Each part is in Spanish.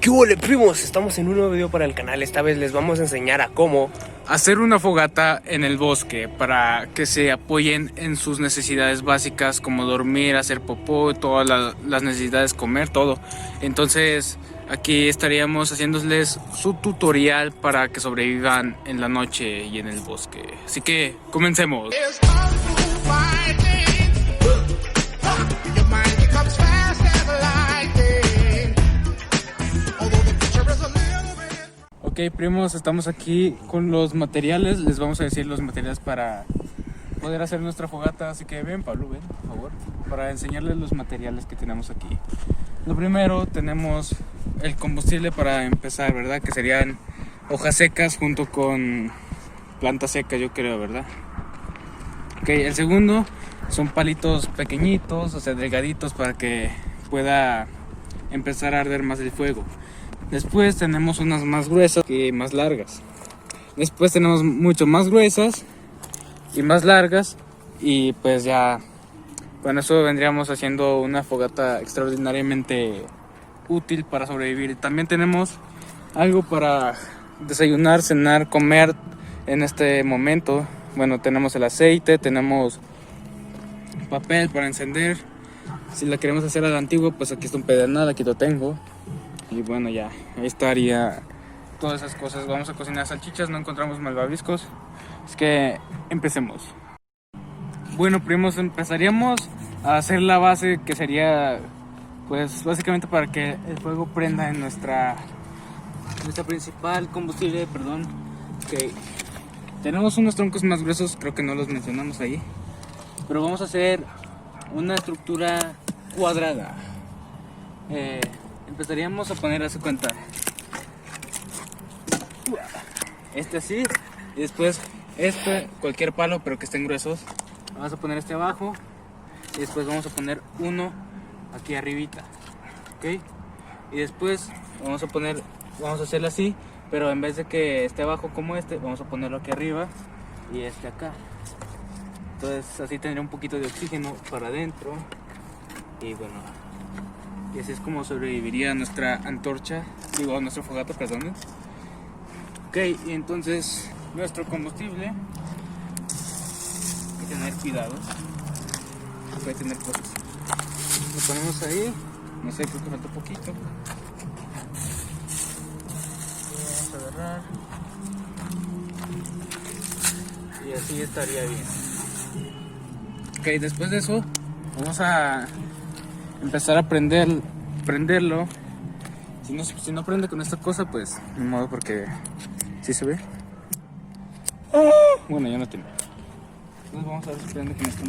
¿Qué hubo, primos? Estamos en un nuevo video para el canal. Esta vez les vamos a enseñar a cómo hacer una fogata en el bosque para que se apoyen en sus necesidades básicas como dormir, hacer popó, todas las necesidades, comer, todo. Entonces aquí estaríamos haciéndoles su tutorial para que sobrevivan en la noche y en el bosque. Así que comencemos. Ok, primos, estamos aquí con los materiales. Les vamos a decir los materiales para poder hacer nuestra fogata. Así que ven, Pablo, ven, por favor, para enseñarles los materiales que tenemos aquí. Lo primero, tenemos el combustible para empezar, ¿verdad? Que serían hojas secas junto con planta seca, yo creo, ¿verdad? Ok, el segundo son palitos pequeñitos, o sea, delgaditos, para que pueda empezar a arder más el fuego. Después tenemos unas más gruesas y más largas. Después tenemos mucho más gruesas y más largas. Y pues ya con eso vendríamos haciendo una fogata extraordinariamente útil para sobrevivir. También tenemos algo para desayunar, cenar, comer en este momento. Bueno, tenemos el aceite, tenemos papel para encender. Si la queremos hacer a la antigua, pues aquí está un pedernal, aquí lo tengo. Y bueno, ya, ahí estaría todas esas cosas. Vamos a cocinar salchichas, no encontramos malvaviscos. Es que empecemos. Bueno, primos, empezaríamos a hacer la base, que sería pues básicamente para que el fuego prenda en nuestra principal combustible, perdón. Ok, tenemos unos troncos más gruesos, creo que no los mencionamos ahí. Pero vamos a hacer una estructura cuadrada. Empezaríamos a poner a su cuenta este así, y después cualquier palo pero que estén gruesos. Vamos a poner este abajo y después vamos a poner uno aquí arribita, ok. Y después vamos a hacerlo así, pero en vez de que esté abajo como este, vamos a ponerlo aquí arriba y este acá. Entonces así tendría un poquito de oxígeno para adentro. Y bueno, y así es como sobreviviría nuestra antorcha, nuestra fogata, perdón. Ok, y entonces nuestro combustible, hay que tener cuidado, puede tener cosas. Lo ponemos ahí, no sé, creo que falta poquito. Vamos a agarrar. Y así estaría bien. Ok, después de eso, vamos a empezar a prenderlo. Si no prende con esta cosa, pues ni modo, porque ¿sí se ve? Bueno, ya no tiene. Entonces vamos a ver si prende con esto.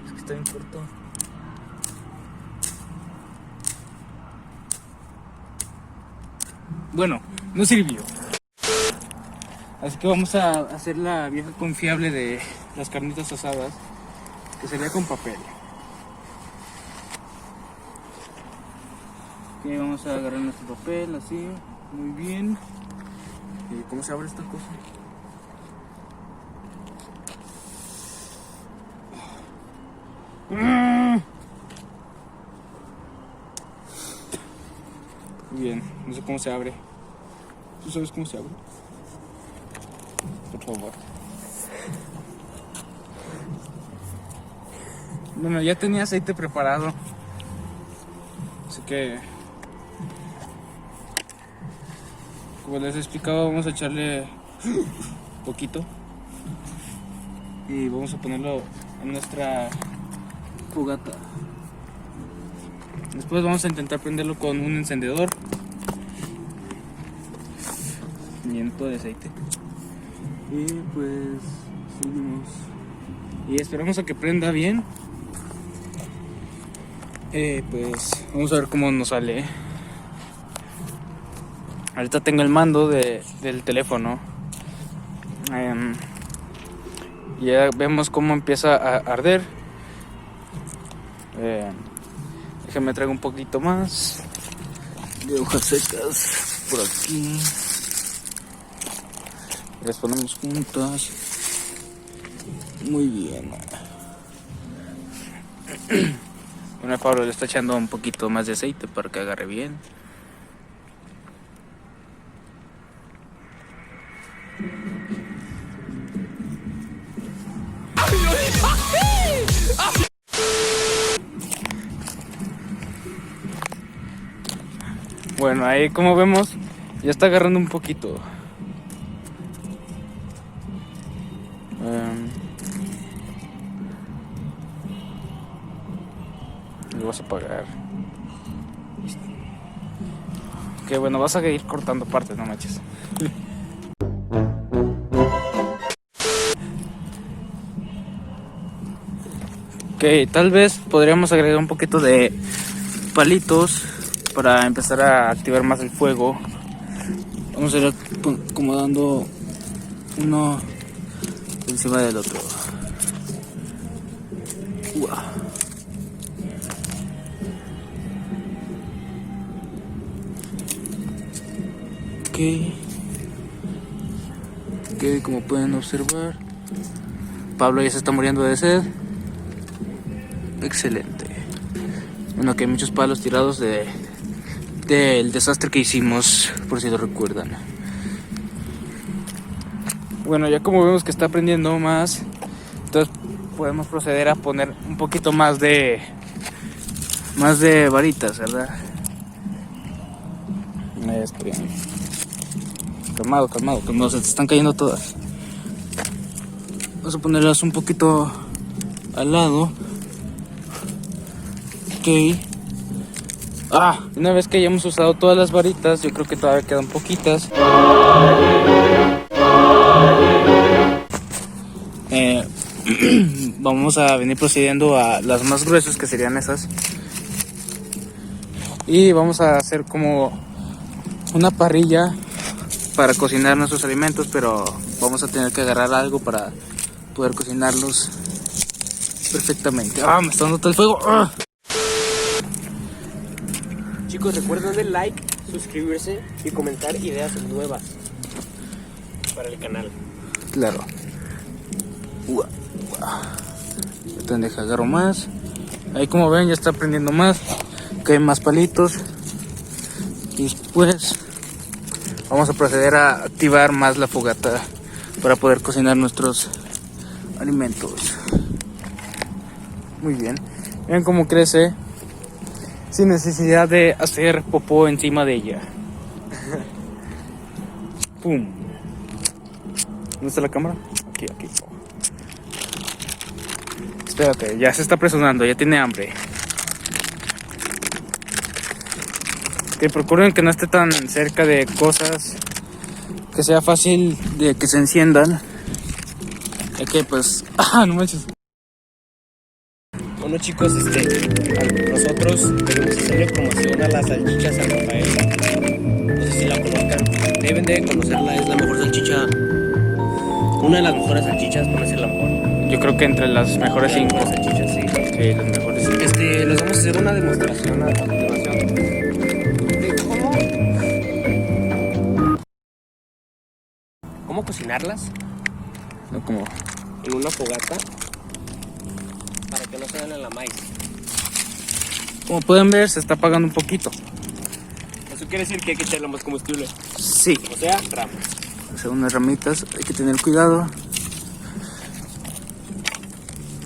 Es que está bien corto. Bueno, no sirvió. Así que vamos a hacer la vieja confiable de las carnitas asadas, que sería con papel. Ok, vamos a agarrar nuestro papel así, muy bien. ¿Y cómo se abre esta cosa? Muy bien, no sé cómo se abre. ¿Tú sabes cómo se abre? Por favor. Bueno, ya tenía aceite preparado, así que, como les he explicado, vamos a echarle poquito y vamos a ponerlo en nuestra fogata. Después vamos a intentar prenderlo con un encendedor. Viento de aceite. Y pues seguimos. Y esperamos a que prenda bien. Pues vamos a ver cómo nos sale. Ahorita tengo el mando del teléfono. Ya vemos cómo empieza a arder. Déjenme traigo un poquito más de hojas secas por aquí. Las ponemos juntas. Muy bien. Bueno, Pablo le está echando un poquito más de aceite para que agarre bien. Bueno, ahí como vemos, ya está agarrando un poquito. Lo vas a apagar. Que bueno, vas a ir cortando partes, no manches. Ok, tal vez podríamos agregar un poquito de palitos para empezar a activar más el fuego. Vamos a ir acomodando uno encima del otro. Ok, como pueden observar, Pablo ya se está muriendo de sed. Excelente. Bueno, que hay muchos palos tirados del desastre que hicimos, por si lo recuerdan. Bueno, ya como vemos que está prendiendo más, entonces podemos proceder a poner un poquito más de varitas, ¿verdad? Calmado, se te están cayendo todas. Vamos a ponerlas un poquito al lado. Ok. Una vez que hayamos usado todas las varitas, yo creo que todavía quedan poquitas. Vamos a venir procediendo a las más gruesas, que serían esas. Y vamos a hacer como una parrilla para cocinar nuestros alimentos, pero vamos a tener que agarrar algo para poder cocinarlos perfectamente. Me está dando todo el fuego. Chicos, recuerden darle like, suscribirse y comentar ideas nuevas para el canal. Claro. Entonces agarro más. Ahí como ven ya está prendiendo más. Caen más palitos. Y después vamos a proceder a activar más la fogata para poder cocinar nuestros alimentos. Muy bien. Vean cómo crece sin necesidad de hacer popó encima de ella. Pum. ¿Dónde está la cámara? Aquí. Espérate, ya se está presionando, ya tiene hambre. Que procuren que no esté tan cerca de cosas, que sea fácil de que se enciendan. Ya que pues... no manches. Bueno chicos, nosotros debemos hacerle promoción a las salchichas San Rafael. No sé si la conozcan, deben de conocerla, es la mejor salchicha, una de las mejores salchichas, por decir la mejor. Yo creo que entre las mejores 5 salchichas, sí. Sí, las mejores 5. Les vamos a hacer una demostración a continuación de cómo cocinarlas. No como... En una fogata para que no se den en la maíz. Como pueden ver, se está apagando un poquito. Eso quiere decir que hay que echarle más combustible. Sí. O sea, ramas. Son unas ramitas, hay que tener cuidado.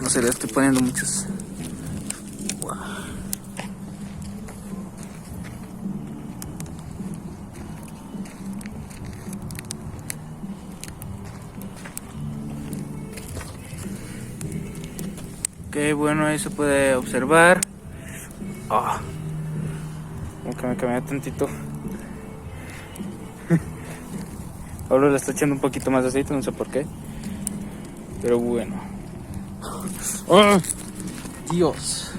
No sé, le estoy poniendo muchas. Ok, bueno, ahí se puede observar. Como que me cambié tantito. Ahora le está echando un poquito más de aceite, no sé por qué. Pero bueno. Dios.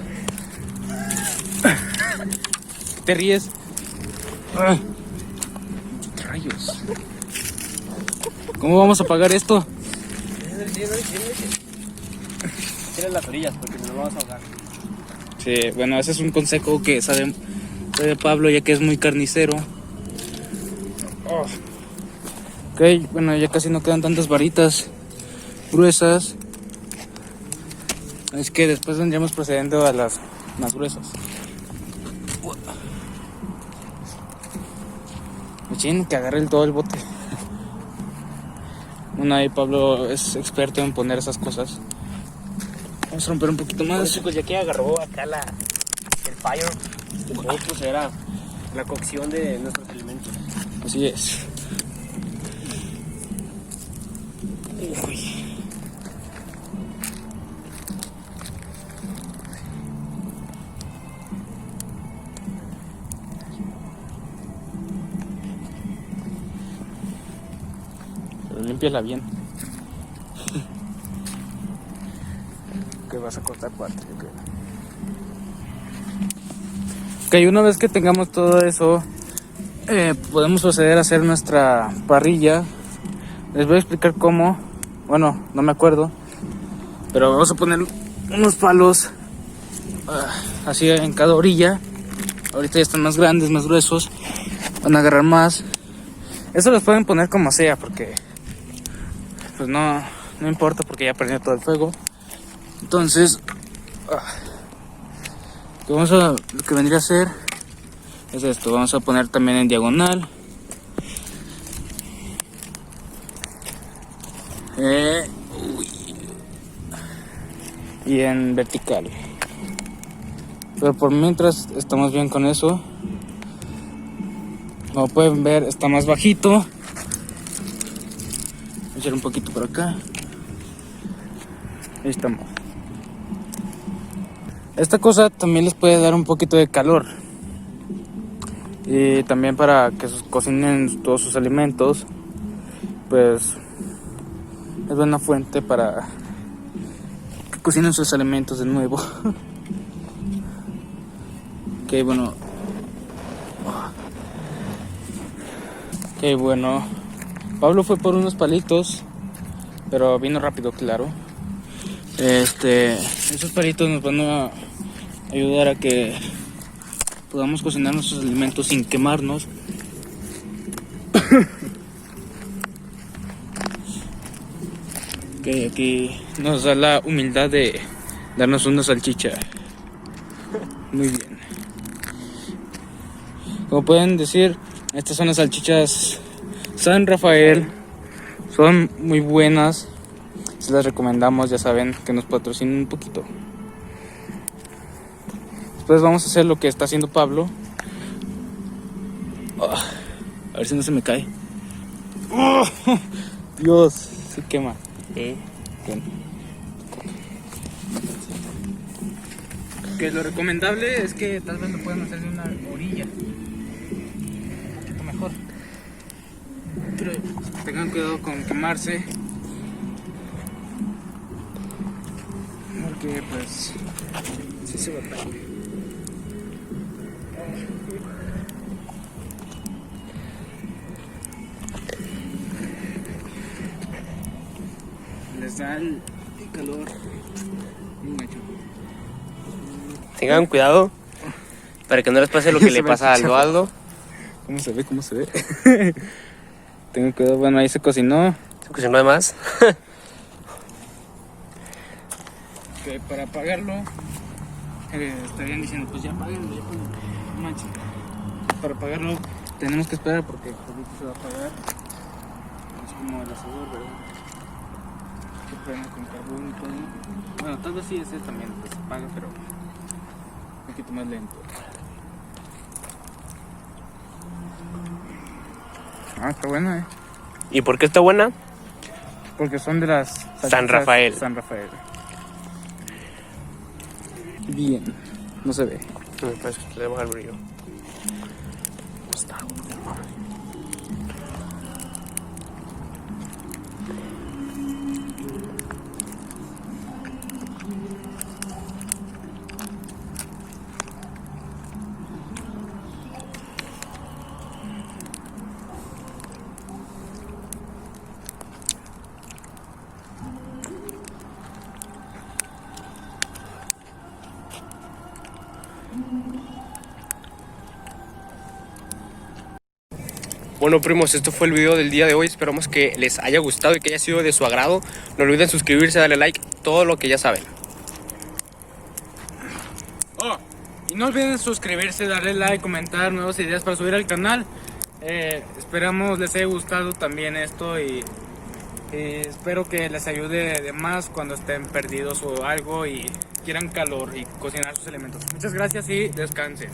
¿Te ríes? Rayos. ¿Cómo vamos a apagar esto? Tira las orillas porque si no lo vas a ahogar. Sí, bueno, ese es un consejo que sabe Pablo, ya que es muy carnicero. Ok, bueno, ya casi no quedan tantas varitas gruesas. Es que después vendríamos procediendo a las más gruesas. Machín, que agarre todo el bote. Bueno, ahí Pablo es experto en poner esas cosas. Vamos a romper un poquito Bueno, más. chicos, ya que agarró acá el fire, vamos a proceder a la cocción de nuestros alimentos. Así es. Uy. Pero límpiala bien. Que vas a cortar parte, yo creo. Ok, una vez que tengamos todo eso, podemos proceder a hacer nuestra parrilla. Les voy a explicar cómo. Bueno, no me acuerdo. Pero vamos a poner unos palos así en cada orilla. Ahorita ya están más grandes, más gruesos. Van a agarrar más. Eso los pueden poner como sea, porque pues no importa, porque ya prendió todo el fuego. Entonces, lo que vendría a ser es esto. Vamos a poner también en diagonal. Y en vertical. Pero por mientras estamos bien con eso. Como pueden ver, está más bajito. Voy a echar un poquito por acá. Ahí estamos. Esta cosa también les puede dar un poquito de calor. Y también para que cocinen todos sus alimentos. Pues es buena fuente para que cocinen sus alimentos de nuevo. Ok, bueno. Ok, bueno. Pablo fue por unos palitos, pero vino rápido, claro. Esos palitos nos van a ayudar a que podamos cocinar nuestros alimentos sin quemarnos. Ok, aquí nos da la humildad de darnos una salchicha. Muy bien. Como pueden decir, estas son las salchichas San Rafael. Son muy buenas. Se las recomendamos, ya saben, que nos patrocinen un poquito. Después vamos a hacer lo que está haciendo Pablo. A ver si no se me cae. Dios, se quema. Bien. Que lo recomendable es que tal vez lo puedan hacer de una orilla. Un poquito mejor. Pero tengan cuidado con quemarse. Porque pues sí se batalla. Les da el calor. Tengan cuidado para que no les pase lo que le pasa a Aldo Aldo. ¿Cómo se ve? ¿Cómo se ve? Tengan cuidado, bueno, ahí se cocinó. ¿Se cocinó de más? Que para apagarlo estarían diciendo, pues ya apáguenlo, ya apáguenlo. No manches. Para apagarlo tenemos que esperar porque ahorita se va a apagar. Es como el asador, ¿verdad? Que prende con carbón y todo. Bueno, tal vez sí ese también pues, se apaga, pero un poquito más lento. Está buena, ¿Y por qué está buena? Porque son de las San Rafael. San Rafael. Bien, no se ve. Pues le baja el brillo. Bueno, primos, esto fue el video del día de hoy. Esperamos que les haya gustado y que haya sido de su agrado. No olviden suscribirse, darle like, todo lo que ya saben. Oh, y no olviden suscribirse, darle like, comentar nuevas ideas para subir al canal. Esperamos les haya gustado también esto y espero que les ayude de más cuando estén perdidos o algo y quieran calor y cocinar sus alimentos. Muchas gracias y descansen.